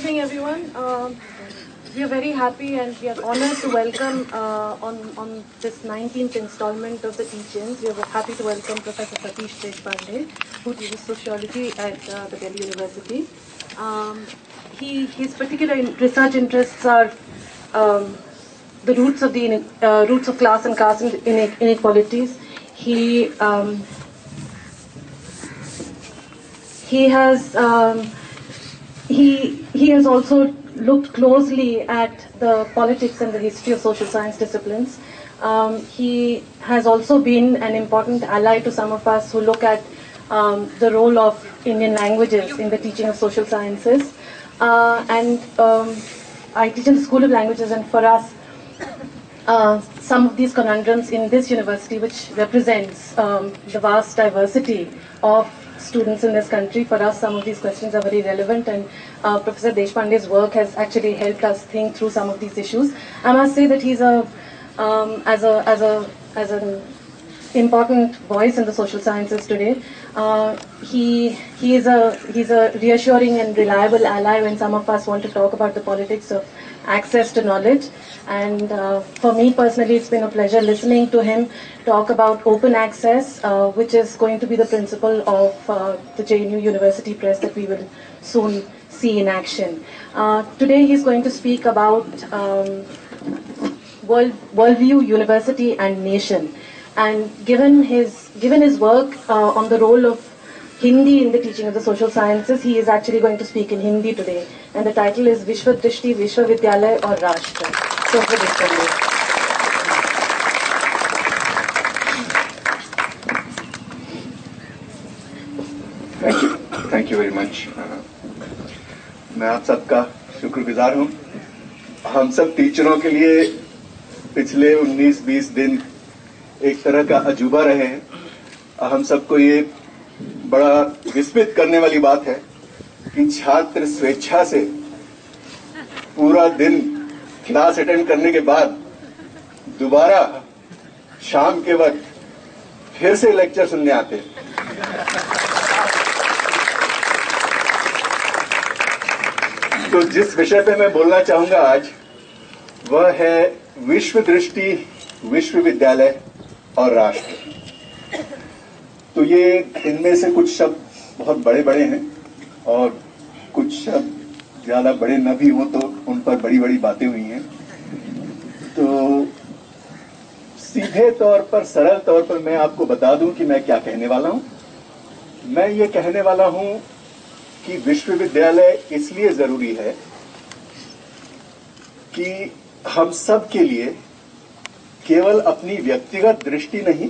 evening, everyone. We are very happy and we are honored to welcome on this 19th installment of the Teach-Ins. We are happy to welcome Professor Satish Deshpande, who teaches sociology at the Delhi University. His particular research interests are the roots of class and caste inequalities. He has also looked closely at the politics and the history of social science disciplines. He has also been an important ally to some of us who look at the role of Indian languages in the teaching of social sciences. I teach in the School of Languages, and for us, some of these conundrums in this university, which represents the vast diversity of students in this country, for us some of these questions are very relevant, and Professor Deshpande's work has actually helped us think through some of these issues. I must say that he's as an important voice in the social sciences today. He's a reassuring and reliable ally when some of us want to talk about the politics of access to knowledge. And for me personally, it's been a pleasure listening to him talk about open access, which is going to be the principle of the JNU University Press that we will soon see in action. Today he's going to speak about worldview, university and nation. And given his work on the role of Hindi in the teaching of the social sciences, he is actually going to speak in Hindi today. And the title is Vishwa Drishti, Vishwavidyalay aur Rashtra. So for this one. Thank you very much. मैं आप सबका शुक्रगुजार हूँ. हम सब टीचरों के लिए पिछले 19-20 दिन एक तरह का अजूबा रहे हैं. हम सबको ये बड़ा विस्मित करने वाली बात है कि छात्र स्वेच्छा से पूरा दिन क्लास अटेंड करने के बाद दोबारा शाम के वक्त फिर से लेक्चर सुनने आते हैं. तो जिस विषय पे मैं बोलना चाहूंगा आज, वह है विश्व दृष्टि, विश्वविद्यालय और राष्ट्र. तो ये इनमें से कुछ शब्द बहुत बड़े बड़े हैं और कुछ शब्द ज्यादा बड़े न भी हो तो उन पर बड़ी बड़ी बातें हुई हैं. तो सीधे तौर पर, सरल तौर पर मैं आपको बता दूं कि मैं क्या कहने वाला हूं. मैं ये कहने वाला हूं कि विश्वविद्यालय इसलिए जरूरी है कि हम सब के लिए केवल अपनी व्यक्तिगत दृष्टि नहीं,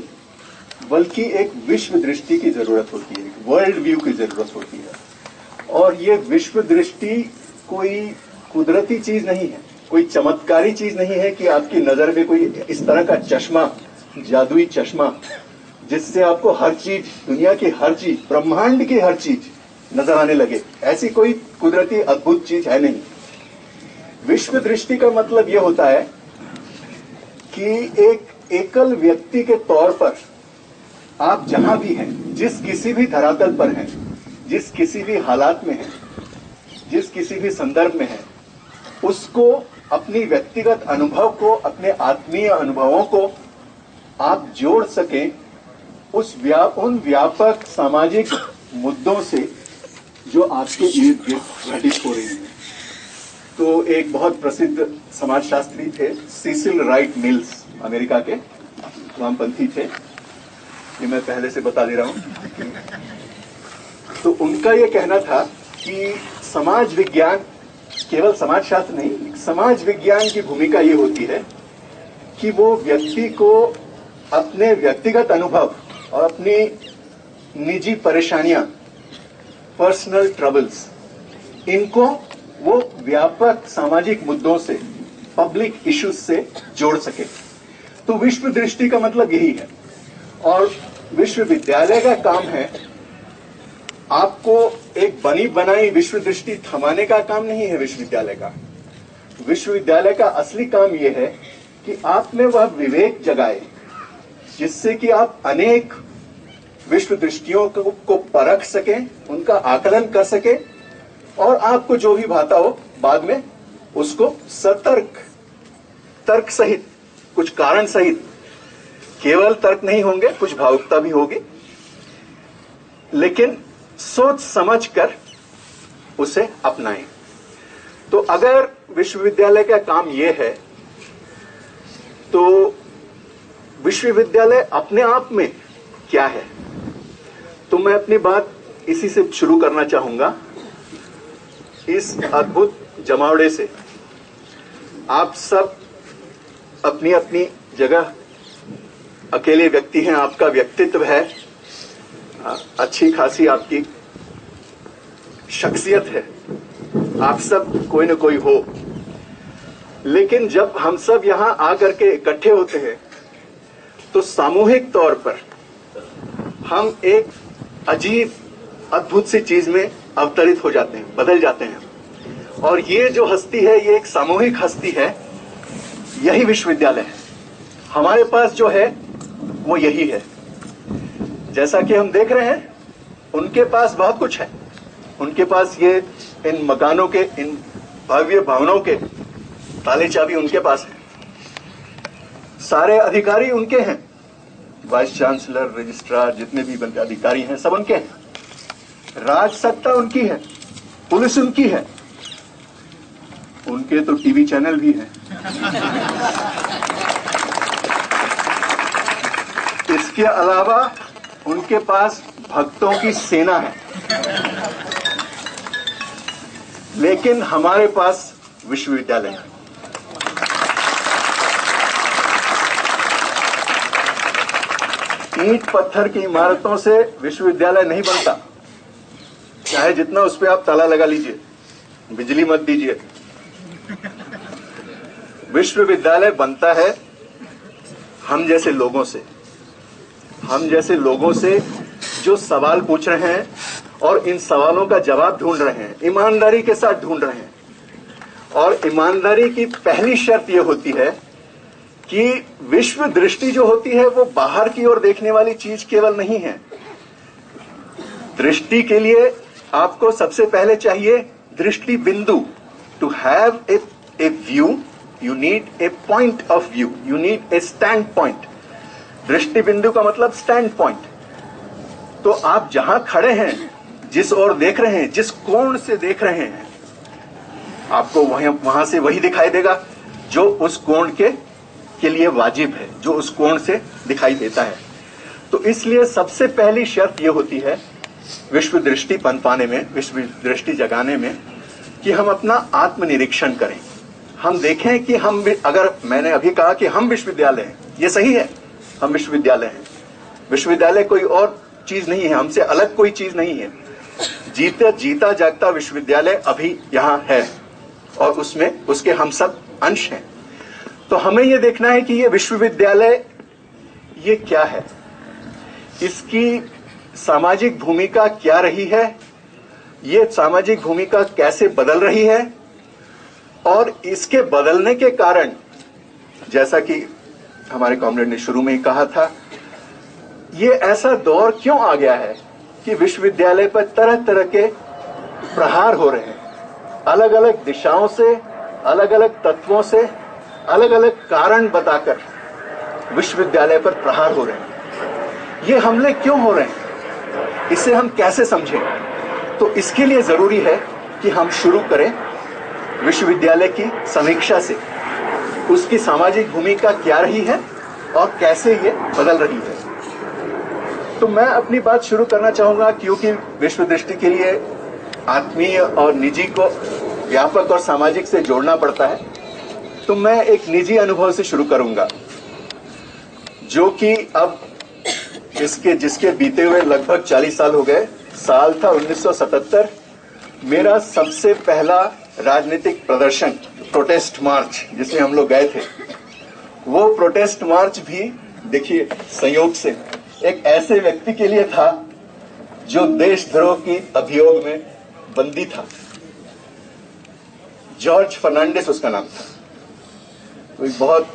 बल्कि एक विश्व दृष्टि की जरूरत होती है, वर्ल्ड व्यू की जरूरत होती है. और ये विश्व दृष्टि कोई कुदरती चीज नहीं है, कोई चमत्कारी चीज नहीं है कि आपकी नजर में कोई इस तरह का चश्मा, जादुई चश्मा, जिससे आपको हर चीज, दुनिया की हर चीज, ब्रह्मांड की हर चीज नजर आने लगे. ऐसी कोई कुदरती अद्भुत चीज है नहीं. विश्व दृष्टि का मतलब यह होता है कि एक एकल व्यक्ति के तौर पर आप जहां भी हैं, जिस किसी भी धरातल पर हैं, जिस किसी भी हालात में हैं, जिस किसी भी संदर्भ में हैं, उसको अपनी व्यक्तिगत अनुभव को, अपने आत्मीय अनुभवों को आप जोड़ सकें उन व्यापक सामाजिक मुद्दों से जो आपके इर्द गिर्द घटित हो रही हैं. तो एक बहुत प्रसिद्ध समाजशास्त्री थे, सीसिल राइट मिल्स, अमेरिका के वामपंथी थे. ये मैं पहले से बता दे रहा हूं. तो उनका ये कहना था कि समाज विज्ञान, केवल समाजशास्त्र नहीं, समाज विज्ञान की भूमिका ये होती है कि वो व्यक्ति को अपने व्यक्तिगत अनुभव और अपनी निजी परेशानियां, पर्सनल ट्रबल्स, इनको वो व्यापक सामाजिक मुद्दों से, पब्लिक इश्यूज से जोड़ सके. तो विश्व दृष्टि का मतलब यही है. और विश्वविद्यालय का काम है आपको एक बनी बनाई विश्व दृष्टि थमाने का काम नहीं है. विश्वविद्यालय का, विश्वविद्यालय का असली काम यह है कि आप में वह विवेक जगाए जिससे कि आप अनेक विश्व दृष्टियों को परख सकें, उनका आकलन कर सकें और आपको जो भी भाता हो बाद में उसको सतर्क, तर्क सहित, कुछ कारण सहित, केवल तर्क नहीं होंगे, कुछ भावुकता भी होगी, लेकिन सोच समझ कर उसे अपनाएं। तो अगर विश्वविद्यालय का काम यह है तो विश्वविद्यालय अपने आप में क्या है, तो मैं अपनी बात इसी से शुरू करना चाहूंगा। इस अद्भुत जमावड़े से आप सब अपनी अपनी जगह अकेले व्यक्ति हैं, आपका व्यक्तित्व है, अच्छी खासी आपकी शख्सियत है, आप सब कोई न कोई हो। लेकिन जब हम सब यहां आकर के इकट्ठे होते हैं तो सामूहिक तौर पर हम एक अजीब अद्भुत सी चीज में अवतरित हो जाते हैं, बदल जाते हैं। और ये जो हस्ती है, ये एक सामूहिक हस्ती है, यही विश्वविद्यालय है। हमारे पास जो है वो यही है। जैसा कि हम देख रहे हैं, उनके पास बहुत कुछ है। उनके पास ये इन मकानों के, इन भव्य भवनों के ताले चाबी उनके पास है, सारे अधिकारी उनके हैं, वाइस चांसलर, रजिस्ट्रार, जितने भी अधिकारी हैं सब उनके हैं, राज सत्ता उनकी है, पुलिस उनकी है, उनके तो टीवी चैनल भी हैं। इसके अलावा उनके पास भक्तों की सेना है। लेकिन हमारे पास विश्वविद्यालय है। ईंट पत्थर की इमारतों से विश्वविद्यालय नहीं बनता, चाहे जितना उस पर आप ताला लगा लीजिए, बिजली मत दीजिए। विश्वविद्यालय बनता है हम जैसे लोगों से, हम जैसे लोगों से जो सवाल पूछ रहे हैं और इन सवालों का जवाब ढूंढ रहे हैं, ईमानदारी के साथ ढूंढ रहे हैं। और ईमानदारी की पहली शर्त यह होती है कि विश्व दृष्टि जो होती है वो बाहर की ओर देखने वाली चीज केवल नहीं है। दृष्टि के लिए आपको सबसे पहले चाहिए दृष्टि बिंदु। To have a view you need a point of view, you need a standpoint. दृष्टि बिंदु का मतलब स्टैंड पॉइंट। तो आप जहां खड़े हैं, जिस ओर देख रहे हैं, जिस कोण से देख रहे हैं, आपको वहां से वही दिखाई देगा जो उस कोण के लिए वाजिब है, जो उस कोण से दिखाई देता है। तो इसलिए सबसे पहली शर्त यह होती है विश्व दृष्टि पनपाने में, विश्व दृष्टि जगाने में, कि हम अपना आत्मनिरीक्षण करें। हम देखें कि हम, अगर मैंने अभी कहा कि हम विश्वविद्यालय हैं, ये सही है, हम विश्वविद्यालय हैं। विश्वविद्यालय कोई और चीज नहीं है, हमसे अलग कोई चीज नहीं है। जीता जागता विश्वविद्यालय अभी यहां है और उसमें उसके हम सब अंश हैं। तो हमें यह देखना है कि ये विश्वविद्यालय ये क्या है, इसकी सामाजिक भूमिका क्या रही है, ये सामाजिक भूमिका कैसे बदल रही है, और इसके बदलने के कारण, जैसा कि हमारे कॉमरेड ने शुरू में ही कहा था, ये ऐसा दौर क्यों आ गया है कि विश्वविद्यालय पर तरह तरह के प्रहार हो रहे हैं, अलग अलग दिशाओं से, अलग अलग तत्वों से, अलग अलग कारण बताकर विश्वविद्यालय पर प्रहार हो रहे हैं। ये हमले क्यों हो रहे हैं, इसे हम कैसे समझें? तो इसके लिए जरूरी है कि हम शुरू करें विश्वविद्यालय की समीक्षा से, उसकी सामाजिक भूमिका क्या रही है और कैसे ये बदल रही है। तो मैं अपनी बात शुरू करना चाहूंगा, क्योंकि विश्व दृष्टि के लिए आत्मीय और निजी को व्यापक और सामाजिक से जोड़ना पड़ता है। तो मैं एक निजी अनुभव से शुरू करूंगा, जो कि अब जिसके बीते हुए लगभग 40 साल हो गए। साल था 1977। मेरा सबसे पहला राजनीतिक प्रदर्शन, प्रोटेस्ट मार्च, जिसमें हम लोग गए थे, वो प्रोटेस्ट मार्च भी देखिए संयोग से एक ऐसे व्यक्ति के लिए था जो देशद्रोह की अभियोग में बंदी था। जॉर्ज फर्नांडिस उसका नाम था। कोई बहुत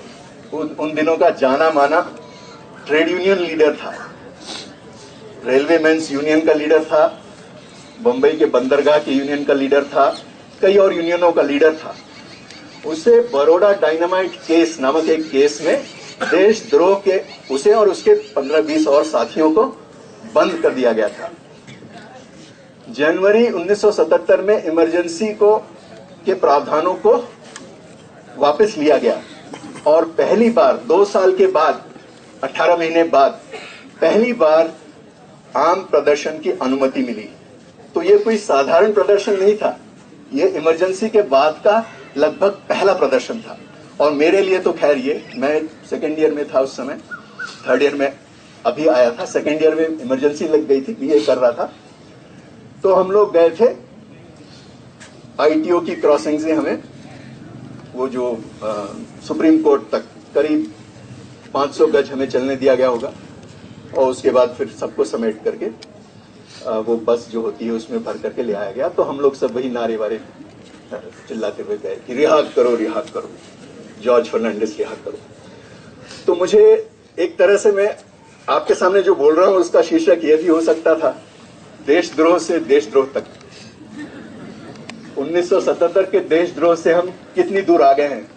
उन दिनों का जाना माना ट्रेड यूनियन लीडर था, रेलवे मेंस यूनियन का लीडर था, बंबई के बंदरगाह के यूनियन का लीडर था, कई और यूनियनों का लीडर था। उसे बड़ौदा डायनामाइट केस नामक एक केस में देशद्रोह के उसे और उसके 15-20 और साथियों को बंद कर दिया गया था। जनवरी 1977 में इमरजेंसी के प्रावधानों को वापस लिया गया और पहली बार 2 साल के बाद 18 महीने बाद पहली बार आम प्रदर्शन की अनुमति मिली। तो ये कोई साधारण प्रदर्शन नहीं था, ये इमरजेंसी के बाद का लगभग पहला प्रदर्शन था। और मेरे लिए तो खैर ये, मैं सेकेंड ईयर में था उस समय, थर्ड ईयर में अभी आया था, सेकेंड ईयर में इमरजेंसी लग गई थी, बीए कर रहा था। तो हम लोग गए थे आईटीओ की क्रॉसिंग से, हमें वो जो सुप्रीम कोर्ट तक करीब 500 गज हमें चलने दिया गया होगा और उसके बाद फिर सबको समेट करके वो बस जो होती है उसमें भर करके ले आया गया। तो हम लोग सब वही नारे वारे चिल्लाते हुए गए कि रिहा करो, जॉर्ज फर्नांडिस रिहा करो। तो मुझे एक तरह से मैं आपके सामने जो बोल रहा हूं उसका शीर्षक यह भी हो सकता था, देशद्रोह से देशद्रोह तक। 1977 के देशद्रोह से हम कितनी दूर आ गए हैं।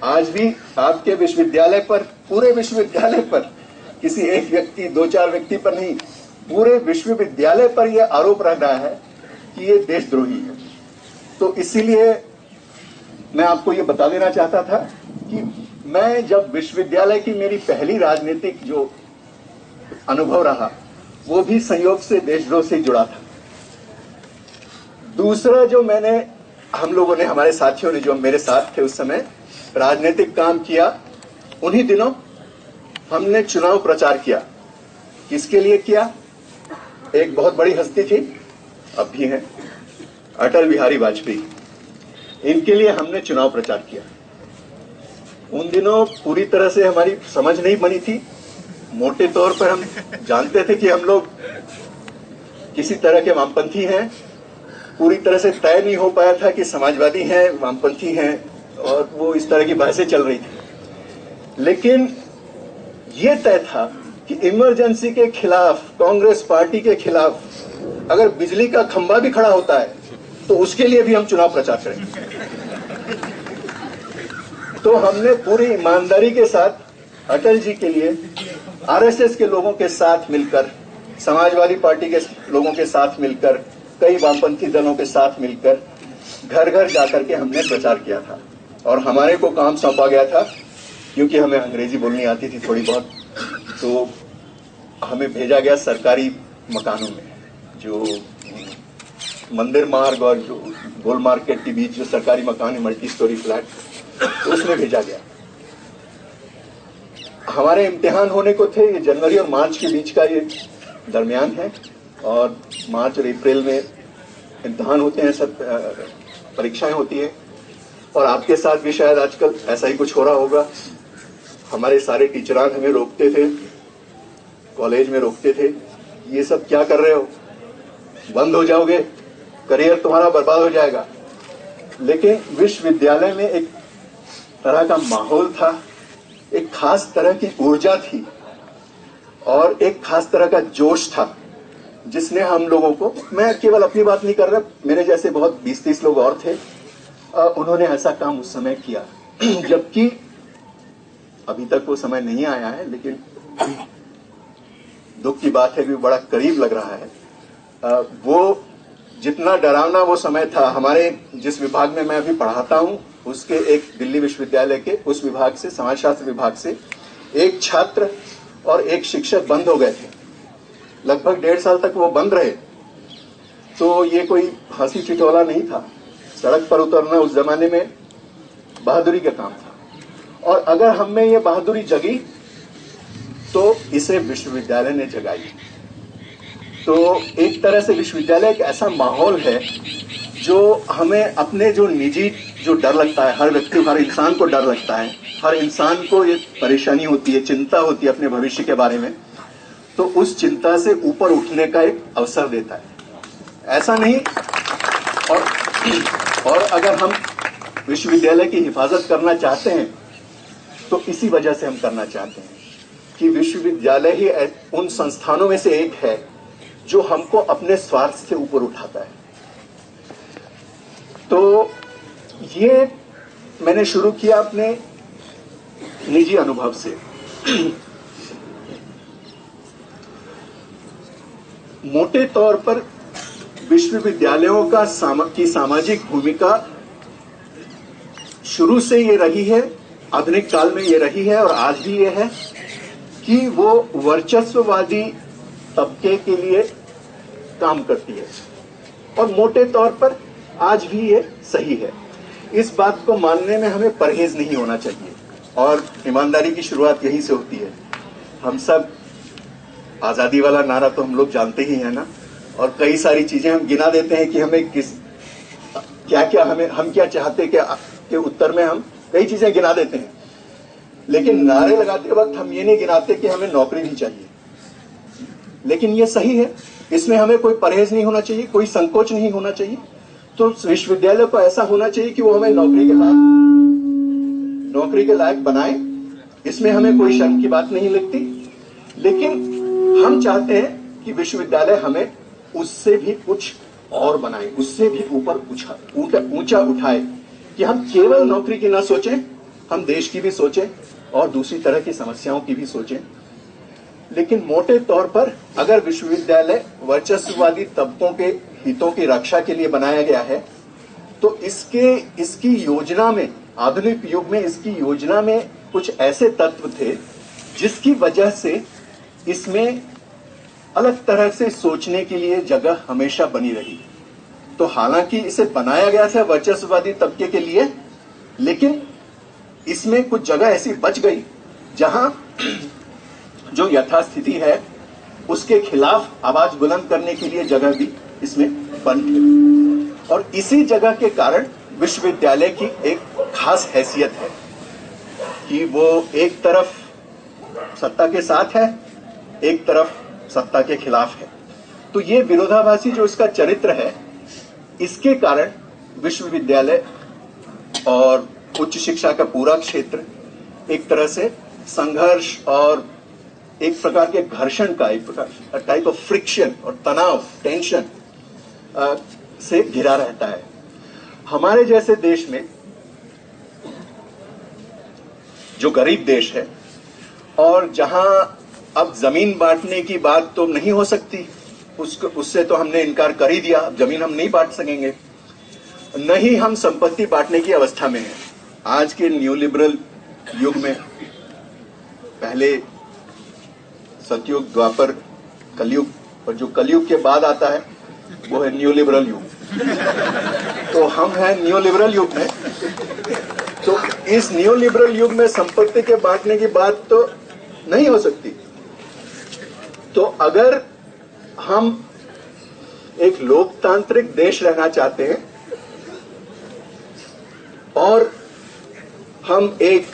आज भी आपके विश्वविद्यालय पर, पूरे विश्वविद्यालय पर, किसी एक व्यक्ति 2-4 व्यक्ति पर नहीं, पूरे विश्वविद्यालय पर यह आरोप रह रहा है कि ये देशद्रोही है। तो इसीलिए मैं आपको ये बता देना चाहता था कि मैं जब विश्वविद्यालय की मेरी पहली राजनीतिक जो अनुभव रहा वो भी संयोग से देशद्रोह से जुड़ा था। दूसरा जो हम लोगों ने, हमारे साथियों ने जो मेरे साथ थे उस समय राजनीतिक काम किया, उन्हीं दिनों हमने चुनाव प्रचार किया। किसके लिए किया? एक बहुत बड़ी हस्ती थी, अब भी हैं, अटल बिहारी वाजपेयी। इनके लिए हमने चुनाव प्रचार किया। उन दिनों पूरी तरह से हमारी समझ नहीं बनी थी। मोटे तौर पर हम जानते थे कि हम लोग किसी तरह के वामपंथी हैं। पूरी तरह से तय नहीं हो पाया था कि समाजवादी हैं, वामपंथी हैं, और वो इस तरह की बहसें चल रही थी। लेकिन ये तय था कि इमरजेंसी के खिलाफ, कांग्रेस पार्टी के खिलाफ अगर बिजली का खंभा भी खड़ा होता है तो उसके लिए भी हम चुनाव प्रचार करेंगे। तो हमने पूरी ईमानदारी के साथ अटल जी के लिए आरएसएस के लोगों के साथ मिलकर, समाजवादी पार्टी के लोगों के साथ मिलकर, कई वामपंथी दलों के साथ मिलकर घर घर जाकर के हमने प्रचार किया था। और हमारे को काम सौंपा गया था, क्योंकि हमें अंग्रेजी बोलनी आती थी थोड़ी बहुत, तो हमें भेजा गया सरकारी मकानों में, जो मंदिर मार्ग और जो गोल मार्केट के बीच जो सरकारी मकान है, मल्टी स्टोरी फ्लैट, तो उसमें भेजा गया। हमारे इम्तिहान होने को थे, ये जनवरी और मार्च के बीच का ये दरमियान है, और मार्च और अप्रैल में इम्तिहान होते हैं, सब परीक्षाएं होती हैं। और आपके साथ भी शायद आजकल ऐसा ही कुछ हो रहा होगा। हमारे सारे टीचरान हमें रोकते थे, कॉलेज में रोकते थे, ये सब क्या कर रहे हो, बंद हो जाओगे, करियर तुम्हारा बर्बाद हो जाएगा। लेकिन विश्वविद्यालय में एक तरह का माहौल था, एक खास तरह की ऊर्जा थी और एक खास तरह का जोश था, जिसने हम लोगों को, मैं केवल अपनी बात नहीं कर रहा, मेरे जैसे बहुत 20-30 लोग और थे, उन्होंने ऐसा काम उस समय किया। जबकि अभी तक वो समय नहीं आया है, लेकिन दुख की बात है कि बड़ा करीब लग रहा है। वो जितना डरावना वो समय था, हमारे जिस विभाग में मैं अभी पढ़ाता हूं उसके एक दिल्ली विश्वविद्यालय के उस विभाग से, समाजशास्त्र विभाग से, एक छात्र और एक शिक्षक बंद हो गए थे। लगभग 1.5 साल तक वो बंद रहे। तो ये कोई हंसी ठिठोला नहीं था। सड़क पर उतरना उस जमाने में बहादुरी का काम था, और अगर हम में ये बहादुरी जगी तो इसे विश्वविद्यालय ने जगाई। तो एक तरह से विश्वविद्यालय एक ऐसा माहौल है जो हमें अपने जो निजी जो डर लगता है, हर व्यक्ति, हर इंसान को डर लगता है, हर इंसान को ये परेशानी होती है, चिंता होती है अपने भविष्य के बारे में, तो उस चिंता से ऊपर उठने का एक अवसर देता है। ऐसा नहीं, और अगर हम विश्वविद्यालय की हिफाजत करना चाहते हैं तो इसी वजह से हम करना चाहते हैं कि विश्वविद्यालय ही उन संस्थानों में से एक है जो हमको अपने स्वार्थ से ऊपर उठाता है। तो ये मैंने शुरू किया अपने निजी अनुभव से। मोटे तौर पर विश्वविद्यालयों की सामाजिक भूमिका शुरू से ये रही है, आधुनिक काल में ये रही है और आज भी ये है कि वो वर्चस्ववादी तबके के लिए काम करती है, और मोटे तौर पर आज भी ये सही है। इस बात को मानने में हमें परहेज नहीं होना चाहिए, और ईमानदारी की शुरुआत यहीं से होती है। हम सब आजादी वाला नारा तो हम लोग जानते ही हैं ना, और कई सारी चीजें हम गिना देते हैं कि हमें हम क्या चाहते के उत्तर में हम कई चीजें गिना देते हैं, लेकिन नारे लगाते वक्त हम ये नहीं गिनाते कि हमें नौकरी भी चाहिए। लेकिन ये सही है, इसमें हमें कोई परहेज नहीं होना चाहिए, कोई संकोच नहीं होना चाहिए। तो विश्वविद्यालय को ऐसा होना चाहिए कि वो हमें नौकरी के लायक बनाए, इसमें हमें कोई शर्म की बात नहीं लगती। लेकिन हम चाहते हैं कि विश्वविद्यालय हमें उससे भी कुछ और बनाए, उससे भी ऊपर ऊंचा उठाए, कि हम केवल नौकरी की ना सोचें, हम देश की भी सोचें और दूसरी तरह की समस्याओं की भी सोचें। लेकिन मोटे तौर पर अगर विश्वविद्यालय वर्चस्ववादी तबकों के हितों की रक्षा के लिए बनाया गया है, तो इसकी योजना में, आधुनिक युग में इसकी योजना में कुछ ऐसे तत्व थे जिसकी वजह से इसमें अलग तरह से सोचने के लिए जगह हमेशा बनी रही। तो हालांकि इसे बनाया गया था वर्चस्ववादी तबके के लिए, लेकिन इसमें कुछ जगह ऐसी बच गई जहां जो यथास्थिति है उसके खिलाफ आवाज बुलंद करने के लिए जगह भी इसमें बन गई। और इसी जगह के कारण विश्वविद्यालय की एक खास हैसियत है कि वो एक तरफ सत्ता के साथ है, एक तरफ सत्ता के खिलाफ है। तो ये विरोधाभासी जो इसका चरित्र है, इसके कारण विश्वविद्यालय और उच्च शिक्षा का पूरा क्षेत्र एक तरह से संघर्ष और एक प्रकार के घर्षण का, एक प्रकार टाइप ऑफ फ्रिक्शन और तनाव, टेंशन से घिरा रहता है। हमारे जैसे देश में, जो गरीब देश है और जहां अब जमीन बांटने की बात तो नहीं हो सकती, उससे तो हमने इनकार कर ही दिया, जमीन हम नहीं बांट सकेंगे, न ही हम संपत्ति बांटने की अवस्था में हैं। आज के न्यू लिबरल युग में, पहले सतयुग, द्वापर, कलयुग, और जो कलयुग के बाद आता है वो है न्यू लिबरल युग। तो हम हैं न्यू लिबरल युग में। तो इस न्यू लिबरल युग में संपत्ति के बांटने की बात तो नहीं हो सकती। तो अगर हम एक लोकतांत्रिक देश रहना चाहते हैं और हम एक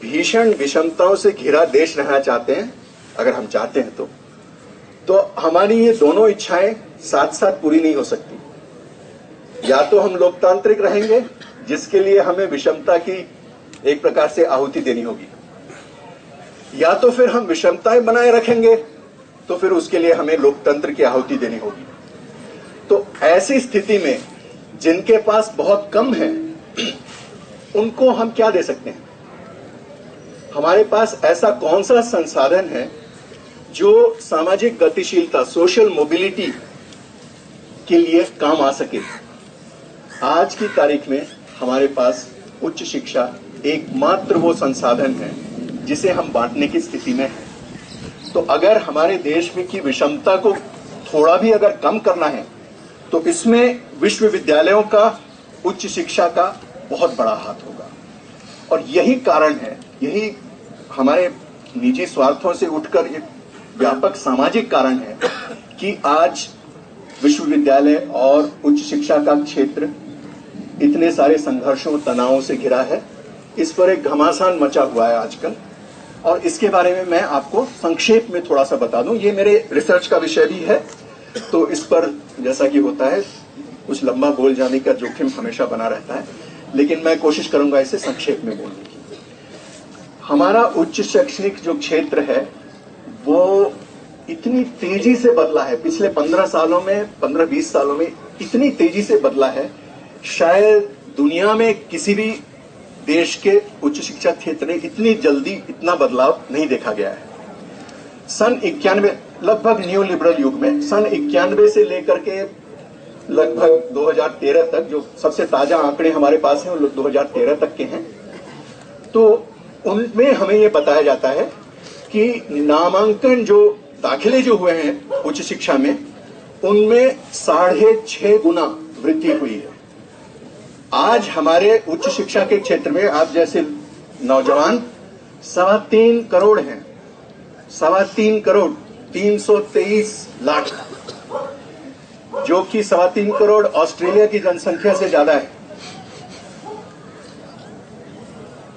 भीषण विषमताओं से घिरा देश रहना चाहते हैं, अगर हम चाहते हैं तो हमारी ये दोनों इच्छाएं साथ साथ पूरी नहीं हो सकती। या तो हम लोकतांत्रिक रहेंगे, जिसके लिए हमें विषमता की एक प्रकार से आहुति देनी होगी, या तो फिर हम विषमताएं बनाए रखेंगे, तो फिर उसके लिए हमें लोकतंत्र की आहुति देनी होगी। तो ऐसी स्थिति में जिनके पास बहुत कम है, उनको हम क्या दे सकते हैं? हमारे पास ऐसा कौन सा संसाधन है जो सामाजिक गतिशीलता, सोशल मोबिलिटी के लिए काम आ सके? आज की तारीख में हमारे पास उच्च शिक्षा एकमात्र वो संसाधन है जिसे हम बांटने की स्थिति में हैं। तो अगर हमारे देश में की विषमता को थोड़ा भी अगर कम करना है, तो इसमें विश्वविद्यालयों का, उच्च शिक्षा का बहुत बड़ा हाथ होगा। और यही कारण है, यही हमारे निजी स्वार्थों से उठकर एक व्यापक सामाजिक कारण है कि आज विश्वविद्यालय और उच्च शिक्षा का क्षेत्र इतने सारे संघर्षों, तनावों से घिरा है। इस पर एक घमासान मचा हुआ है आजकल, और इसके बारे में मैं आपको संक्षेप में थोड़ा सा बता दूं। ये मेरे रिसर्च का विषय भी है, तो इस पर जैसा कि होता है कुछ लंबा बोल जाने का जोखिम हमेशा बना रहता है, लेकिन मैं कोशिश करूंगा इसे संक्षेप में बोलने की। हमारा उच्च शैक्षणिक जो क्षेत्र है वो इतनी तेजी से बदला है, पिछले 15 सालों में, 15-20 सालों में इतनी तेजी से बदला है, शायद दुनिया में किसी भी देश के उच्च शिक्षा क्षेत्र में इतनी जल्दी इतना बदलाव नहीं देखा गया है। सन 91 लगभग न्यू लिबरल युग में, सन 91 से लेकर के लगभग 2013 तक, जो सबसे ताजा आंकड़े हमारे पास हैं वो 2013 तक के हैं, तो उनमें हमें ये बताया जाता है कि नामांकन जो दाखिले जो हुए हैं उच्च शिक्षा में, उनमें 6.5 गुना वृद्धि हुई है। आज हमारे उच्च शिक्षा के क्षेत्र में आप जैसे नौजवान 3.25 करोड़ हैं, 3.25 करोड़ 323 लाख, जो कि 3.25 करोड़ ऑस्ट्रेलिया की जनसंख्या से ज्यादा है।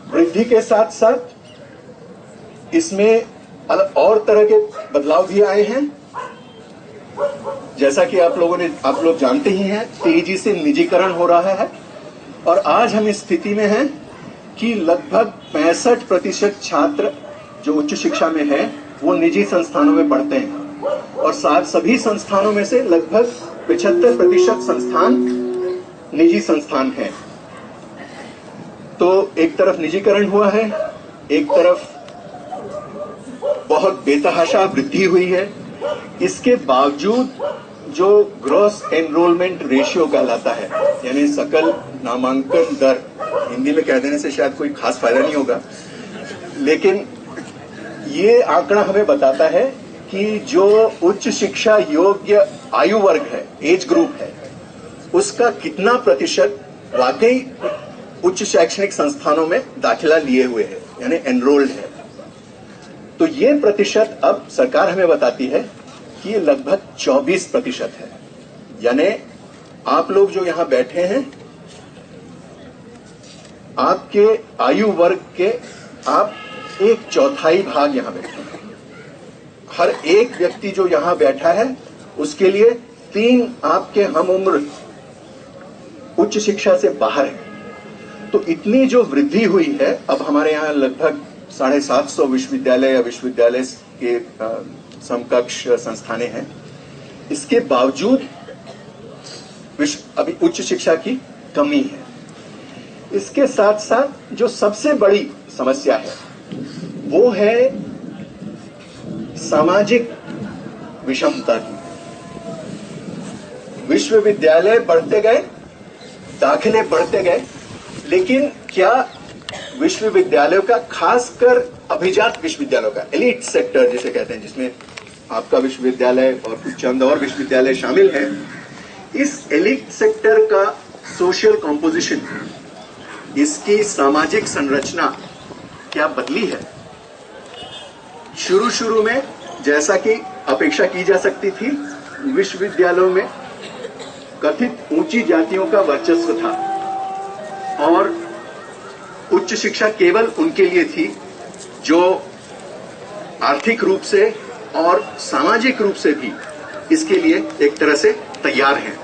वृद्धि के साथ साथ इसमें और तरह के बदलाव भी आए हैं, जैसा कि आप लोग जानते ही हैं, तेजी से निजीकरण हो रहा है और आज हम इस स्थिति में हैं कि लगभग 65% छात्र जो उच्च शिक्षा में है वो निजी संस्थानों में पढ़ते हैं और सभी संस्थानों में से लगभग 75% संस्थान निजी संस्थान हैं। तो एक तरफ निजीकरण हुआ है, एक तरफ बहुत बेतहाशा वृद्धि हुई है। इसके बावजूद जो ग्रॉस एनरोलमेंट रेशियो कहलाता है, यानी सकल नामांकन दर, हिंदी में कह देने से शायद कोई खास फायदा नहीं होगा, लेकिन ये आंकड़ा हमें बताता है कि जो उच्च शिक्षा योग्य आयु वर्ग है, एज ग्रुप है, उसका कितना प्रतिशत वाकई उच्च शैक्षणिक संस्थानों में दाखिला लिए हुए है, यानी एनरोल्ड है। तो ये प्रतिशत अब सरकार हमें बताती है कि ये लगभग 24% है। यानी आप लोग जो यहां बैठे हैं, आपके आयु वर्ग के आप 1/4 भाग यहां बैठे हैं। हर एक व्यक्ति जो यहां बैठा है उसके लिए 3 आपके हम उम्र उच्च शिक्षा से बाहर है। तो इतनी जो वृद्धि हुई है, अब हमारे यहां लगभग 750 विश्वविद्यालय या विश्वविद्यालय के समकक्ष संस्थानें हैं। इसके बावजूद अभी उच्च शिक्षा की कमी है। इसके साथ साथ जो सबसे बड़ी समस्या है वो है सामाजिक विषमता की। विश्वविद्यालय बढ़ते गए, दाखिले बढ़ते गए, लेकिन क्या विश्वविद्यालयों का, खासकर अभिजात विश्वविद्यालयों का, एलिट सेक्टर जिसे कहते हैं, जिसमें आपका विश्वविद्यालय और कुछ चंद और विश्वविद्यालय शामिल हैं, इस एलिट सेक्टर का सोशल कॉम्पोजिशन, इसकी सामाजिक संरचना क्या बदली है? शुरू में जैसा कि अपेक्षा की जा सकती थी, विश्वविद्यालयों में कथित ऊंची जातियों का वर्चस्व था और उच्च शिक्षा केवल उनके लिए थी जो आर्थिक रूप से और सामाजिक रूप से भी इसके लिए एक तरह से तैयार हैं।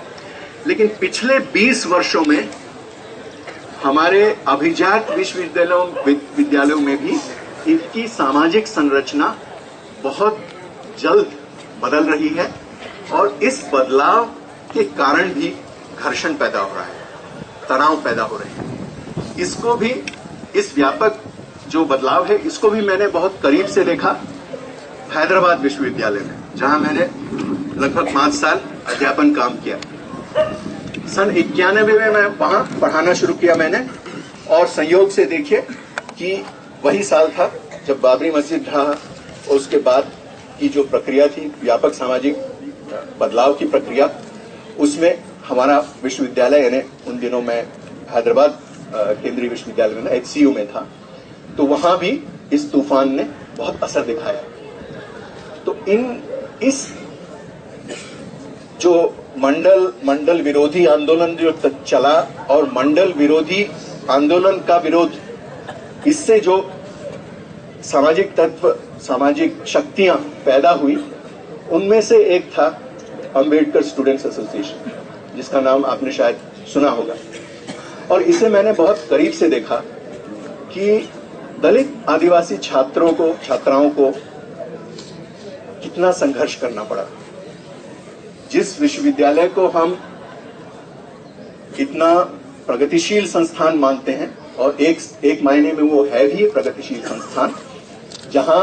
लेकिन पिछले 20 वर्षों में हमारे अभिजात विश्वविद्यालयों में भी इनकी सामाजिक संरचना बहुत जल्द बदल रही है और इस बदलाव के कारण भी घर्षण पैदा हो रहा है, तनाव पैदा हो रहे हैं। इसको भी, इस व्यापक जो बदलाव है, इसको भी मैंने बहुत करीब से देखा हैदराबाद विश्वविद्यालय में, जहां मैंने लगभग 5 साल अध्यापन काम किया। सन 91 में मैं वहां पढ़ाना शुरू किया मैंने, और संयोग से देखिए कि वही साल था जब बाबरी मस्जिद ढहा और उसके बाद की जो प्रक्रिया थी, व्यापक सामाजिक बदलाव की प्रक्रिया, उसमें हमारा विश्वविद्यालय, यानी उन दिनों मैं हैदराबाद केंद्रीय विश्वविद्यालय में, HCU में था, तो वहां भी इस तूफान ने बहुत असर दिखाया। तो इस जो मंडल विरोधी आंदोलन जो चला और मंडल विरोधी आंदोलन का विरोध, इससे जो सामाजिक तत्व, सामाजिक शक्तियां पैदा हुई, उनमें से एक था अंबेडकर स्टूडेंट्स एसोसिएशन, जिसका नाम आपने शायद सुना होगा। और इसे मैंने बहुत करीब से देखा कि दलित आदिवासी छात्राओं को कि कितना संघर्ष करना पड़ा। जिस विश्वविद्यालय को हम इतना प्रगतिशील संस्थान मानते हैं, और एक मायने में वो है भी प्रगतिशील संस्थान, जहां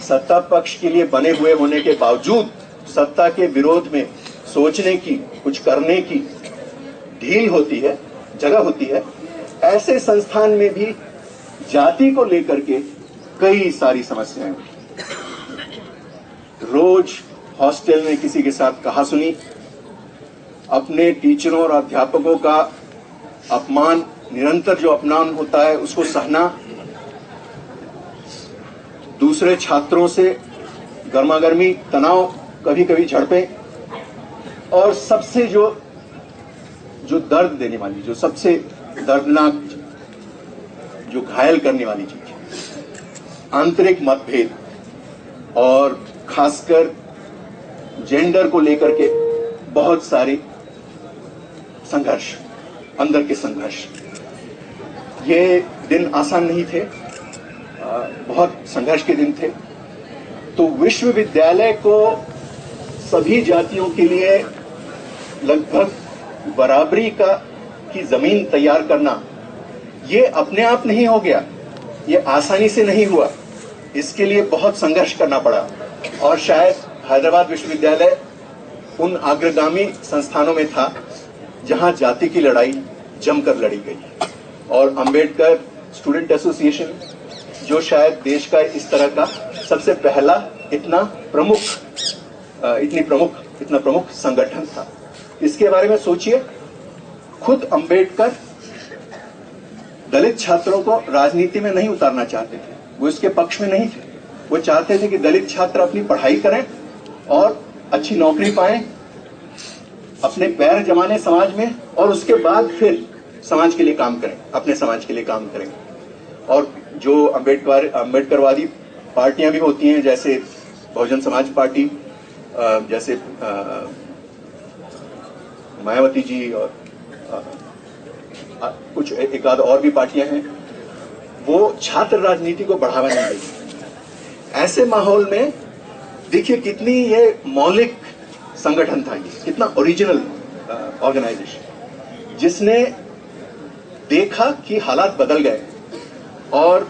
सत्ता पक्ष के लिए बने हुए होने के बावजूद सत्ता के विरोध में सोचने की, कुछ करने की ढील होती है, जगह होती है, ऐसे संस्थान में भी जाति को लेकर के कई सारी समस्याएं। रोज हॉस्टल में किसी के साथ कहासुनी, अपने टीचरों और अध्यापकों का अपमान, निरंतर जो अपमान होता है उसको सहना, दूसरे छात्रों से गर्मागर्मी, तनाव, कभी कभी झड़पें, और सबसे जो दर्द देने वाली, जो सबसे दर्दनाक, जो घायल करने वाली चीज, आंतरिक मतभेद, और खासकर जेंडर को लेकर के बहुत सारी संघर्ष, अंदर के संघर्ष। ये दिन आसान नहीं थे, बहुत संघर्ष के दिन थे। तो विश्वविद्यालय को सभी जातियों के लिए लगभग बराबरी की जमीन तैयार करना, ये अपने आप नहीं हो गया, ये आसानी से नहीं हुआ। इसके लिए बहुत संघर्ष करना पड़ा, और शायद हैदराबाद विश्वविद्यालय उन अग्रगामी संस्थानों में था जहां जाति की लड़ाई जमकर लड़ी गई। और अंबेडकर स्टूडेंट एसोसिएशन, जो शायद देश का इस तरह का सबसे पहला इतना प्रमुख संगठन था। इसके बारे में सोचिए, खुद अंबेडकर दलित छात्रों को राजनीति में नहीं उतारना चाहते थे, वो इसके पक्ष में नहीं थे। वो चाहते थे कि दलित छात्र अपनी पढ़ाई करें और अच्छी नौकरी पाएं, अपने पैर जमाने समाज में, और उसके बाद फिर समाज के लिए काम करें, अपने समाज के लिए काम करें। और जो अंबेडकरवादी पार्टियां भी होती हैं, जैसे बहुजन समाज पार्टी, जैसे मायावती जी, और कुछ एक आध और भी पार्टियां हैं, वो छात्र राजनीति को बढ़ावा नहीं देती। ऐसे माहौल में देखिए कितनी ये मौलिक संगठन था, ये कितना ओरिजिनल ऑर्गेनाइजेशन, जिसने देखा कि हालात बदल गए, और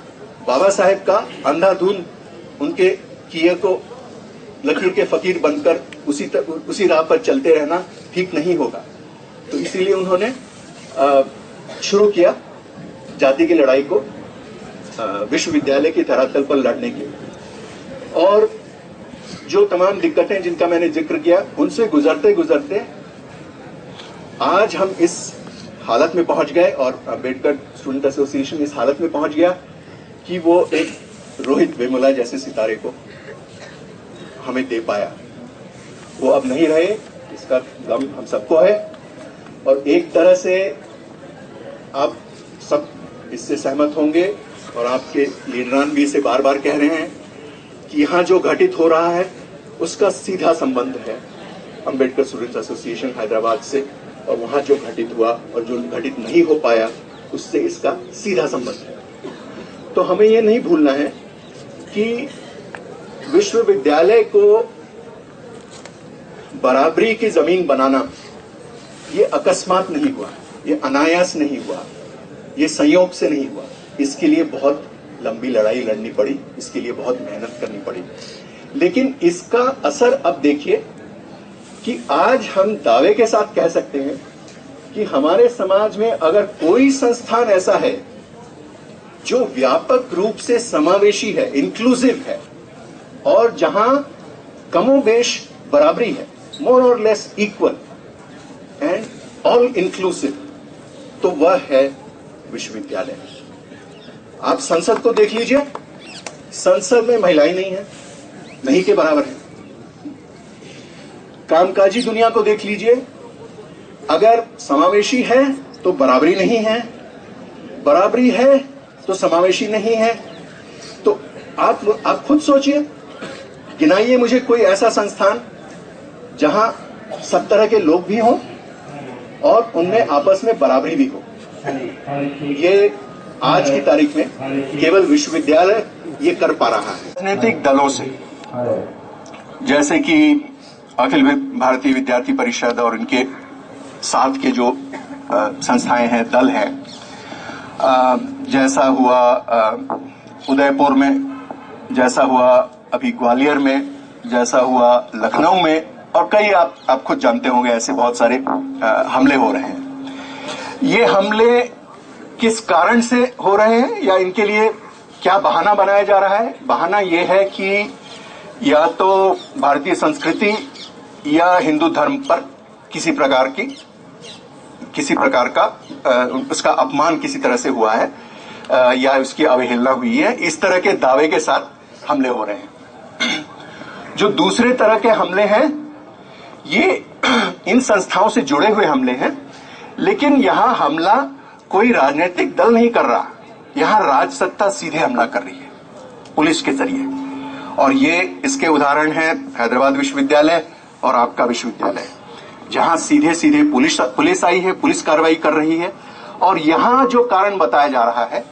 बाबा साहेब का अंधाधुंध उनके किए को लकीर के फकीर बनकर उसी राह पर चलते रहना ठीक नहीं होगा। तो इसीलिए उन्होंने शुरू किया जाति की लड़ाई को विश्वविद्यालय की धरातल पर लड़ने के। और जो तमाम दिक्कतें जिनका मैंने जिक्र किया, उनसे गुजरते गुजरते आज हम इस हालत में पहुंच गए, और अंबेडकर स्टूडेंट एसोसिएशन इस हालत में पहुंच गया कि वो एक रोहित वेमुला जैसे सितारे को हमें दे पाया। वो अब नहीं रहे, इसका गम हम सबको है, और एक तरह से आप सब इससे सहमत होंगे, और आपके लीडरान भी इसे बार बार कह रहे हैं कि यहाँ जो घटित हो रहा है उसका सीधा संबंध है अंबेडकर स्टूडेंट्स एसोसिएशन हैदराबाद से, और वहाँ जो घटित हुआ और जो घटित नहीं हो पाया उससे इसका सीधा संबंध है। तो हमें ये नहीं भूलना है कि विश्वविद्यालय को बराबरी की जमीन बनाना ये अकस्मात नहीं हुआ, ये अनायास नहीं हुआ, ये संयोग से नहीं हुआ। इसके लिए बहुत लंबी लड़ाई लड़नी पड़ी, इसके लिए बहुत मेहनत करनी पड़ी। लेकिन इसका असर अब देखिए कि आज हम दावे के साथ कह सकते हैं कि हमारे समाज में अगर कोई संस्थान ऐसा है जो व्यापक रूप से समावेशी है, इंक्लूसिव है, और जहां कमोबेश बराबरी है, मोर और less equal and all inclusive, तो वह है विश्वविद्यालय। आप संसद को देख लीजिए, संसद में महिलाएं नहीं है, नहीं के बराबर है। कामकाजी दुनिया को देख लीजिए, अगर समावेशी है तो बराबरी नहीं है, बराबरी है तो समावेशी नहीं है। तो आप खुद सोचिए, गिनाइए मुझे कोई ऐसा संस्थान जहां सब तरह के लोग भी हों और उनमें आपस में बराबरी भी हो। ये आज की तारीख में केवल विश्वविद्यालय ये कर पा रहा है। राजनीतिक दलों से जैसे कि अखिल भारतीय विद्यार्थी परिषद और इनके साथ के जो संस्थाएं हैं, दल हैं, जैसा हुआ उदयपुर में, जैसा हुआ अभी ग्वालियर में, जैसा हुआ लखनऊ में, और कई आप खुद जानते होंगे ऐसे बहुत सारे हमले हो रहे हैं। ये हमले किस कारण से हो रहे हैं या इनके लिए क्या बहाना बनाया जा रहा है? बहाना ये है कि या तो भारतीय संस्कृति या हिंदू धर्म पर किसी प्रकार का उसका अपमान किसी तरह से हुआ है या उसकी अवहेलना हुई है, इस तरह के दावे के साथ हमले हो रहे हैं। जो दूसरे तरह के हमले हैं ये इन संस्थाओं से जुड़े हुए हमले हैं, लेकिन यहां हमला कोई राजनीतिक दल नहीं कर रहा, यहां राज सत्ता सीधे हमला कर रही है पुलिस के जरिए। और ये इसके उदाहरण हैं हैदराबाद विश्वविद्यालय और आपका विश्वविद्यालय, जहां सीधे सीधे पुलिस आई है, पुलिस कार्रवाई कर रही है। और यहां जो कारण बताया जा रहा है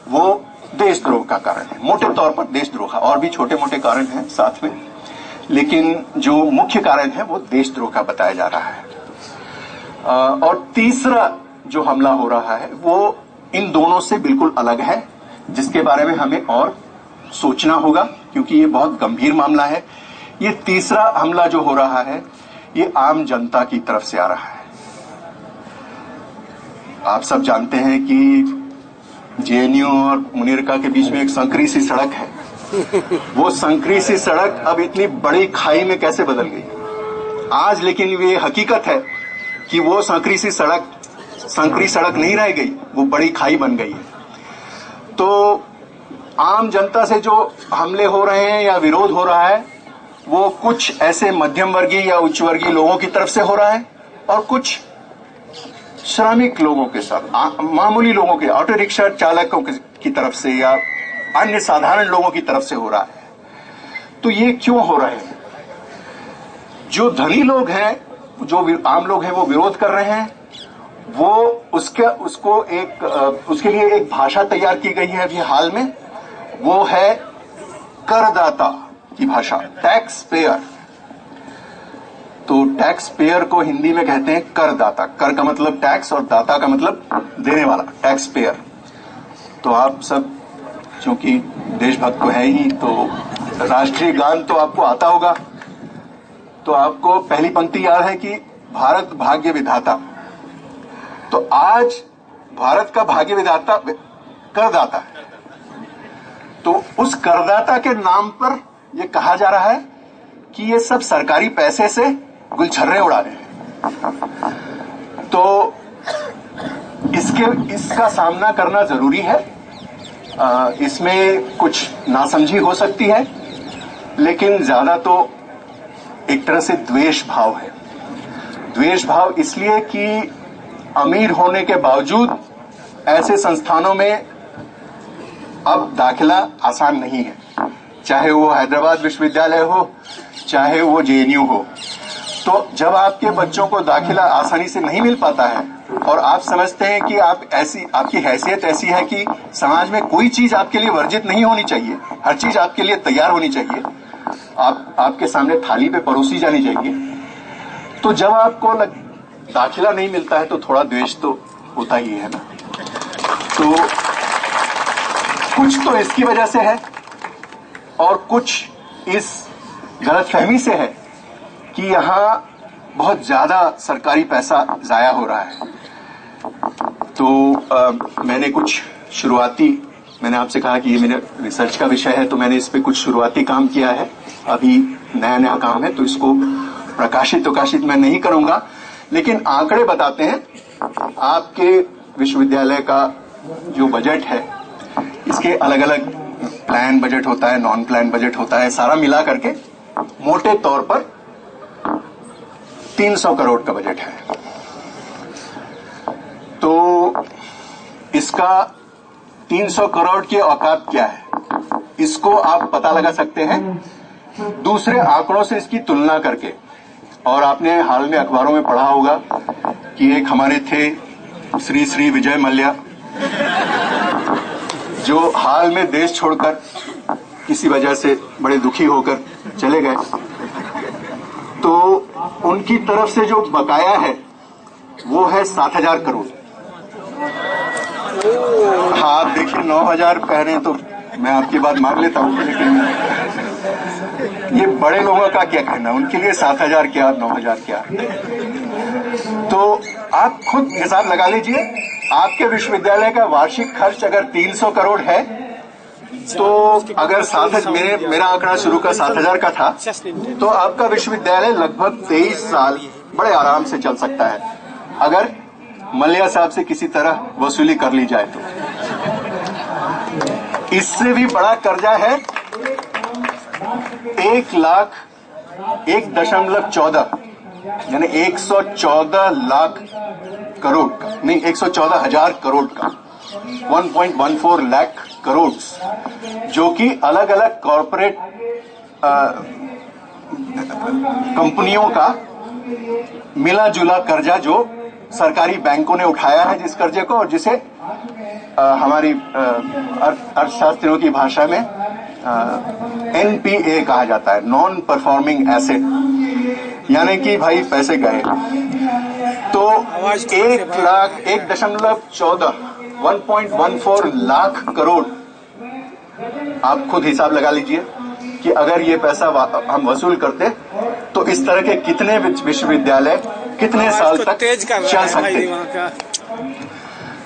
वो देशद्रोह का कारण है, मोटे तौर पर देशद्रोह का, और भी छोटे मोटे कारण हैं साथ में, लेकिन जो मुख्य कारण है वो देशद्रोह का बताया जा रहा है। और तीसरा जो हमला हो रहा है वो इन दोनों से बिल्कुल अलग है, जिसके बारे में हमें और सोचना होगा क्योंकि ये बहुत गंभीर मामला है। ये तीसरा हमला जो हो रहा है ये आम जनता की तरफ से आ रहा है। आप सब जानते हैं कि जेएनयू और मुनीरका के बीच में एक संकरी सी सड़क है। वो संकरी सी सड़क अब इतनी बड़ी खाई में कैसे बदल गई आज, लेकिन ये हकीकत है कि वो संकरी सड़क नहीं रह गई, वो बड़ी खाई बन गई है। तो आम जनता से जो हमले हो रहे हैं या विरोध हो रहा है वो कुछ ऐसे मध्यम वर्गीय या उच्च वर्गीय लोगों की तरफ से हो रहा है और कुछ श्रमिक लोगों के साथ, मामूली लोगों के, ऑटो रिक्शा चालकों की तरफ से या अन्य साधारण लोगों की तरफ से हो रहा है। तो ये क्यों हो रहे हैं? जो धनी लोग हैं, जो आम लोग हैं, वो विरोध कर रहे हैं। वो उसके लिए एक भाषा तैयार की गई है अभी हाल में, वो है करदाता की भाषा, टैक्स पेयर। तो टैक्स पेयर को हिंदी में कहते हैं करदाता। कर का मतलब टैक्स और दाता का मतलब देने वाला, टैक्स पेयर। तो आप सब क्योंकि देशभक्त तो है ही, तो राष्ट्रीय गान तो आपको आता होगा। तो आपको पहली पंक्ति याद है कि भारत भाग्य विधाता। तो आज भारत का भाग्य विधाता करदाता है। तो उस करदाता के नाम पर यह कहा जा रहा है कि ये सब सरकारी पैसे से गुलछर्रे उड़ा रहे हैं। तो इसका सामना करना जरूरी है। इसमें कुछ नासमझी हो सकती है, लेकिन ज्यादा तो एक तरह से द्वेष भाव है। द्वेष भाव इसलिए कि अमीर होने के बावजूद ऐसे संस्थानों में अब दाखिला आसान नहीं है, चाहे वो हैदराबाद विश्वविद्यालय हो, चाहे वो जेएनयू हो। तो जब आपके बच्चों को दाखिला आसानी से नहीं मिल पाता है और आप समझते हैं कि आपकी हैसियत ऐसी है कि समाज में कोई चीज आपके लिए वर्जित नहीं होनी चाहिए, हर चीज आपके लिए तैयार होनी चाहिए, आपके सामने थाली पे परोसी जानी चाहिए। तो जब आपको दाखिला नहीं मिलता है तो थोड़ा द्वेष तो होता ही है ना। तो कुछ तो इसकी वजह से है और कुछ इस गलतफहमी से है कि यहां बहुत ज्यादा सरकारी पैसा जाया हो रहा है। तो मैंने आपसे कहा कि ये मेरे रिसर्च का विषय है, तो मैंने इस पे कुछ शुरुआती काम किया है। अभी नया काम है, तो इसको प्रकाशित मैं नहीं करूंगा, लेकिन आंकड़े बताते हैं आपके विश्वविद्यालय का जो बजट है, इसके अलग अलग प्लान बजट होता है, नॉन प्लान बजट होता है, सारा मिला करके मोटे तौर पर 300 करोड़ का बजट है। तो इसका 300 करोड़ की औकात क्या है, इसको आप पता लगा सकते हैं दूसरे आंकड़ों से इसकी तुलना करके। और आपने हाल में अखबारों में पढ़ा होगा कि एक हमारे थे श्री विजय मल्ल्या, जो हाल में देश छोड़कर किसी वजह से बड़े दुखी होकर चले गए। तो उनकी तरफ से जो बकाया है वो है 7,000 करोड़। हाँ, आप देखिए 9,000 कह रहे हैं तो मैं आपकी बात मान लेता हूँ, लेकिन ये बड़े लोगों का क्या कहना, उनके लिए 7,000 क्या 9,000 क्या। तो आप खुद हिसाब लगा लीजिए, आपके विश्वविद्यालय का वार्षिक खर्च अगर 300 करोड़ है तो अगर मेरा आंकड़ा शुरू का 7,000 का था, तो आपका विश्वविद्यालय लगभग 23 साल बड़े आराम से चल सकता है अगर मल्लिया साहब से किसी तरह वसूली कर ली जाए तो। इससे भी बड़ा कर्जा है 1,14 यानी 114 लाख करोड़ का, नहीं 114,000 करोड़ का, 1.14 लाख करोड़, जो कि अलग अलग कॉरपोरेट कंपनियों का मिला जुला कर्जा जो सरकारी बैंकों ने उठाया है, जिस कर्जे को, और जिसे हमारी अर्थशास्त्रियों की भाषा में NPA कहा जाता है, नॉन परफॉर्मिंग एसेट, यानी कि भाई पैसे गए। तो 1.14 लाख करोड़, आप खुद हिसाब लगा लीजिए कि अगर ये पैसा हम वसूल करते तो इस तरह के कितने विश्वविद्यालय कितने साल तक चल सकते।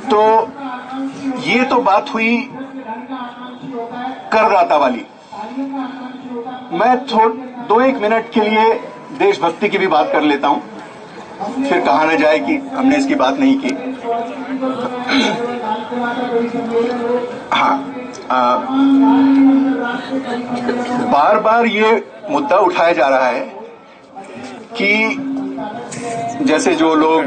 तो ये तो बात हुई करदाता वाली। मैं 2-1 मिनट के लिए देशभक्ति की भी बात कर लेता हूं, फिर कहा न जाए कि हमने इसकी बात नहीं की। हाँ, बार बार ये मुद्दा उठाया जा रहा है कि जैसे जो लोग,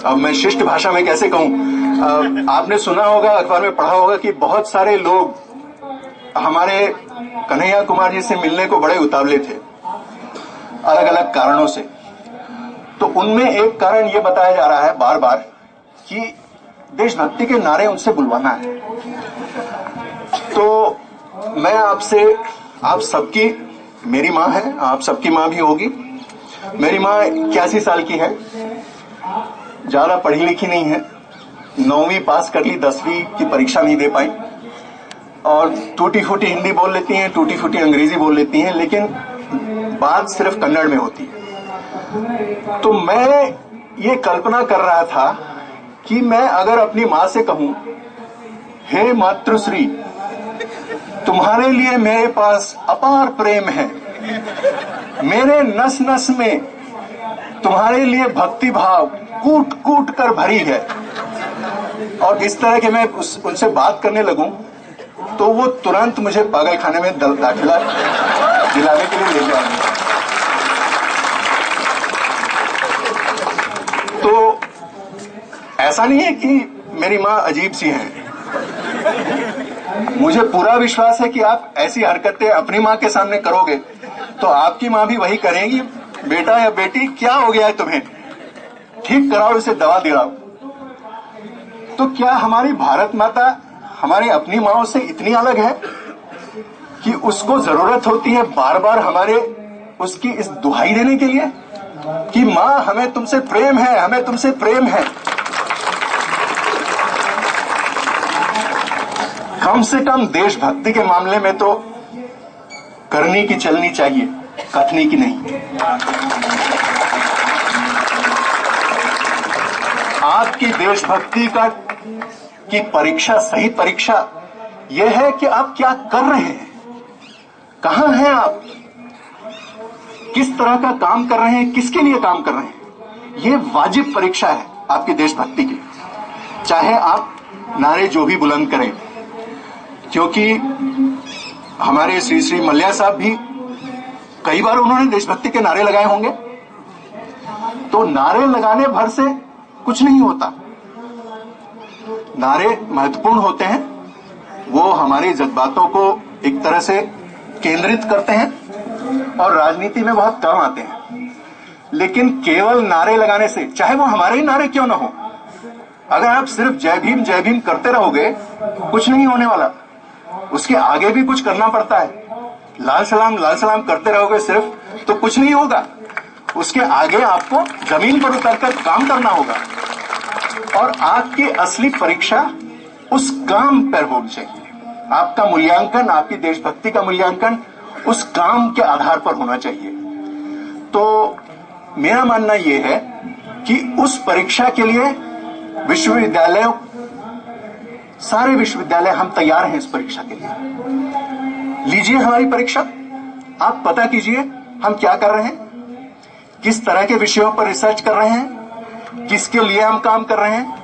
अब मैं शिष्ट भाषा में कैसे कहूं, आपने सुना होगा, अखबार में पढ़ा होगा कि बहुत सारे लोग हमारे कन्हैया कुमार जी से मिलने को बड़े उतावले थे अलग अलग कारणों से। तो उनमें एक कारण ये बताया जा रहा है बार बार कि देशभक्ति के नारे उनसे बुलवाना है। तो मैं आपसे, आप सबकी, मेरी माँ है, आप सबकी माँ भी होगी, मेरी माँ 81 साल की है, ज्यादा पढ़ी लिखी नहीं है, 9वीं पास कर ली, 10वीं की परीक्षा नहीं दे पाई, और टूटी फूटी हिंदी बोल लेती हैं, टूटी फूटी अंग्रेजी बोल लेती हैं, लेकिन बात सिर्फ कन्नड़ में होती है। तो मैं ये कल्पना कर रहा था कि मैं अगर अपनी माँ से कहूं, हे मातृश्री, तुम्हारे लिए मेरे पास अपार प्रेम है, मेरे नस नस में तुम्हारे लिए भक्ति भाव कूट कूट कर भरी है, और इस तरह के मैं उनसे बात करने लगूं तो वो तुरंत मुझे पागल खाने में दाखिला दिलाने के लिए ले जाएंगे। तो ऐसा नहीं है कि मेरी माँ अजीब सी है, मुझे पूरा विश्वास है कि आप ऐसी हरकतें अपनी माँ के सामने करोगे तो आपकी माँ भी वही करेगी, बेटा या बेटी क्या हो गया है तुम्हें, ठीक कराओ, इसे दवा दिलाओ। तो क्या हमारी भारत माता हमारी अपनी माँओं से इतनी अलग है कि उसको जरूरत होती है बार बार हमारे उसकी इस दुहाई देने के लिए कि माँ हमें तुमसे प्रेम है, हमें तुमसे प्रेम है। कम से कम देशभक्ति के मामले में तो करनी की चलनी चाहिए, कथनी की नहीं। आपकी देशभक्ति की परीक्षा, सही परीक्षा यह है कि आप क्या कर रहे हैं, कहां हैं आप, किस तरह का काम कर रहे हैं, किसके लिए काम कर रहे हैं। यह वाजिब परीक्षा है आपकी देशभक्ति की, चाहे आप नारे जो भी बुलंद करें। क्योंकि हमारे श्री श्री मल्लिया साहब भी कई बार उन्होंने देशभक्ति के नारे लगाए होंगे। तो नारे लगाने भर से कुछ नहीं होता, नारे महत्वपूर्ण होते हैं, वो हमारे जज्बातों को एक तरह से केंद्रित करते हैं और राजनीति में बहुत कम आते हैं। लेकिन केवल नारे लगाने से, चाहे वो हमारे ही नारे क्यों ना हो, अगर आप सिर्फ जय भीम करते रहोगे कुछ नहीं होने वाला, उसके आगे भी कुछ करना पड़ता है। लाल सलाम करते रहोगे सिर्फ तो कुछ नहीं होगा। उसके आगे आपको जमीन पर उतरकर काम करना होगा और आपकी असली परीक्षा उस काम पर होनी चाहिए। आपका मूल्यांकन, आपकी देशभक्ति का मूल्यांकन उस काम के आधार पर होना चाहिए। तो मेरा मानना यह है कि उस परीक्षा के लिए विश्वविद्यालयों, सारे विश्वविद्यालय हम तैयार हैं इस परीक्षा के लिए। लीजिए हमारी परीक्षा, आप पता कीजिए हम क्या कर रहे हैं, किस तरह के विषयों पर रिसर्च कर रहे हैं, किसके लिए हम काम कर रहे हैं,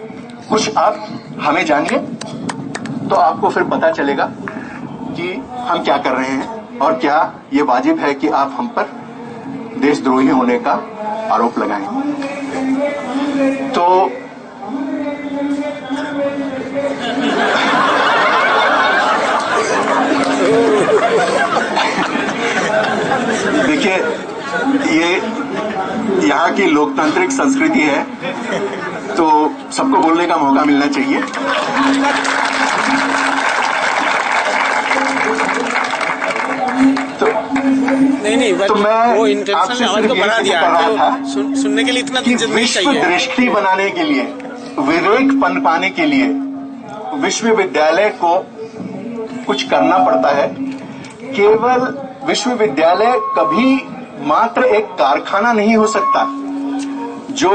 कुछ आप हमें जानिए तो आपको फिर पता चलेगा कि हम क्या कर रहे हैं और क्या ये वाजिब है कि आप हम पर देशद्रोही होने का आरोप लगाएं। तो देखिए, ये यहाँ की लोकतांत्रिक संस्कृति है, तो सबको बोलने का मौका मिलना चाहिए। नहीं तो मैं वो इंटेंशन आवाज को बढ़ा दिया था सुनने के लिए इतना कि विश्व दृष्टि बनाने के लिए, विवेक पनपाने के लिए विश्वविद्यालय को कुछ करना पड़ता है। केवल विश्वविद्यालय कभी मात्र एक कारखाना नहीं हो सकता जो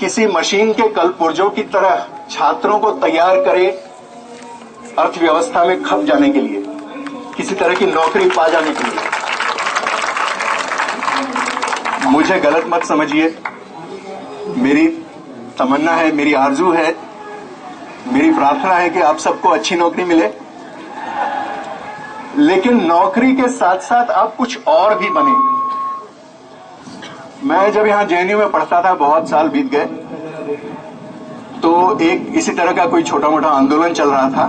किसी मशीन के कलपुर्जों की तरह छात्रों को तैयार करे अर्थव्यवस्था में खप जाने के लिए, किसी तरह की नौकरी पा जाने के लिए। मुझे गलत मत समझिए, मेरी तमन्ना है, मेरी आरजू है, मेरी प्रार्थना है कि आप सबको अच्छी नौकरी मिले, लेकिन नौकरी के साथ साथ आप कुछ और भी बने। मैं जब यहां जेएनयू में पढ़ता था, बहुत साल बीत गए, तो एक इसी तरह का कोई छोटा मोटा आंदोलन चल रहा था।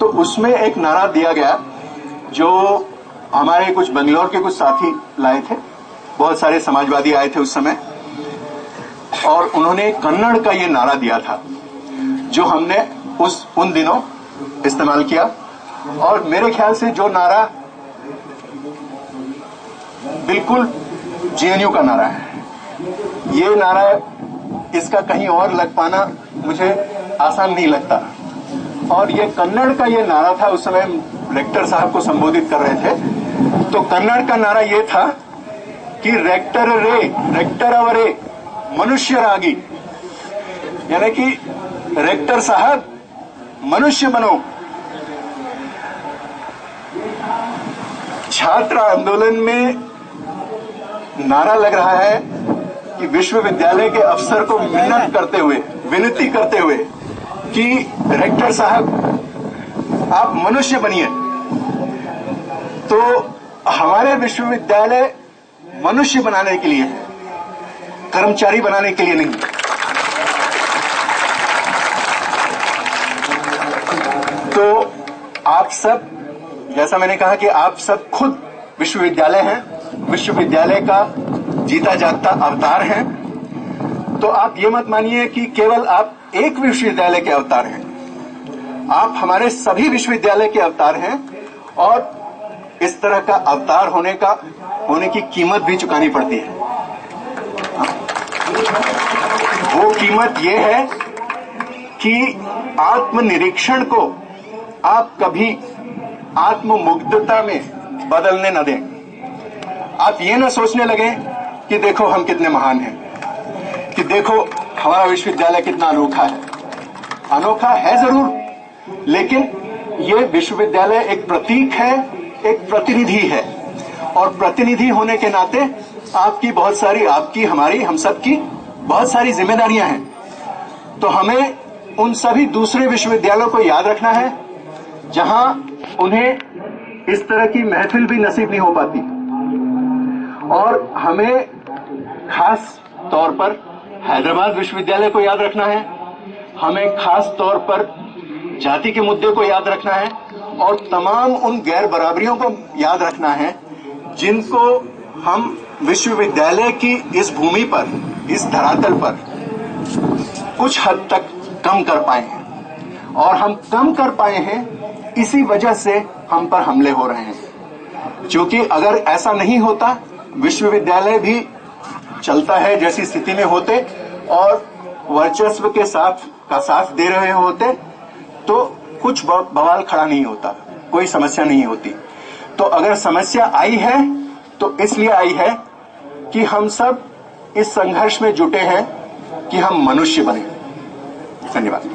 तो उसमें एक नारा दिया गया जो हमारे कुछ बेंगलोर के कुछ साथी लाए थे, बहुत सारे समाजवादी आए थे उस समय, और उन्होंने कन्नड़ का ये नारा दिया था जो हमने उन दिनों इस्तेमाल किया। और मेरे ख्याल से जो नारा बिल्कुल जेएनयू का नारा है, ये नारा, इसका कहीं और लग पाना मुझे आसान नहीं लगता। और ये कन्नड़ का ये नारा था, उस समय रेक्टर साहब को संबोधित कर रहे थे। तो कन्नड़ का नारा ये था कि रेक्टर अवरे मनुष्य रागी, यानी कि रेक्टर साहब मनुष्य बनो। छात्र आंदोलन में नारा लग रहा है कि विश्वविद्यालय के अफसर को विनती करते हुए कि रेक्टर साहब आप मनुष्य बनिए। तो हमारे विश्वविद्यालय मनुष्य बनाने के लिए, कर्मचारी बनाने के लिए नहीं। तो आप सब, जैसा मैंने कहा कि आप सब खुद विश्वविद्यालय हैं, विश्वविद्यालय का जीता जागता अवतार हैं। तो आप ये मत मानिए कि केवल आप एक विश्वविद्यालय के अवतार हैं, आप हमारे सभी विश्वविद्यालय के अवतार हैं। और इस तरह का अवतार होने की कीमत भी चुकानी पड़ती है। वो कीमत ये है कि आत्मनिरीक्षण को आप कभी आत्ममुग्धता में बदलने न दें। आप ये न सोचने लगे कि देखो हम कितने महान हैं, कि देखो हमारा विश्वविद्यालय कितना अनोखा है। अनोखा है जरूर, लेकिन ये विश्वविद्यालय एक प्रतीक है, एक प्रतिनिधि है। और प्रतिनिधि होने के नाते आपकी बहुत सारी, आपकी, हमारी, हम सब की बहुत सारी जिम्मेदारियां हैं। तो हमें उन सभी दूसरे विश्वविद्यालयों को याद रखना है जहां उन्हें इस तरह की महफिल भी नसीब नहीं हो पाती। और हमें खास तौर पर हैदराबाद विश्वविद्यालय को याद रखना है, हमें खास तौर पर जाति के मुद्दे को याद रखना है और तमाम उन गैर बराबरियों को याद रखना है जिनको हम विश्वविद्यालय की इस भूमि पर, इस धरातल पर कुछ हद तक कम कर पाए हैं। और हम कम कर पाए हैं, इसी वजह से हम पर हमले हो रहे हैं। क्योंकि अगर ऐसा नहीं होता, विश्वविद्यालय भी चलता है जैसी स्थिति में होते और वर्चस्व के साथ दे रहे होते, तो कुछ बवाल खड़ा नहीं होता, कोई समस्या नहीं होती। तो अगर समस्या आई है तो इसलिए आई है कि हम सब इस संघर्ष में जुटे हैं कि हम मनुष्य बने। धन्यवाद।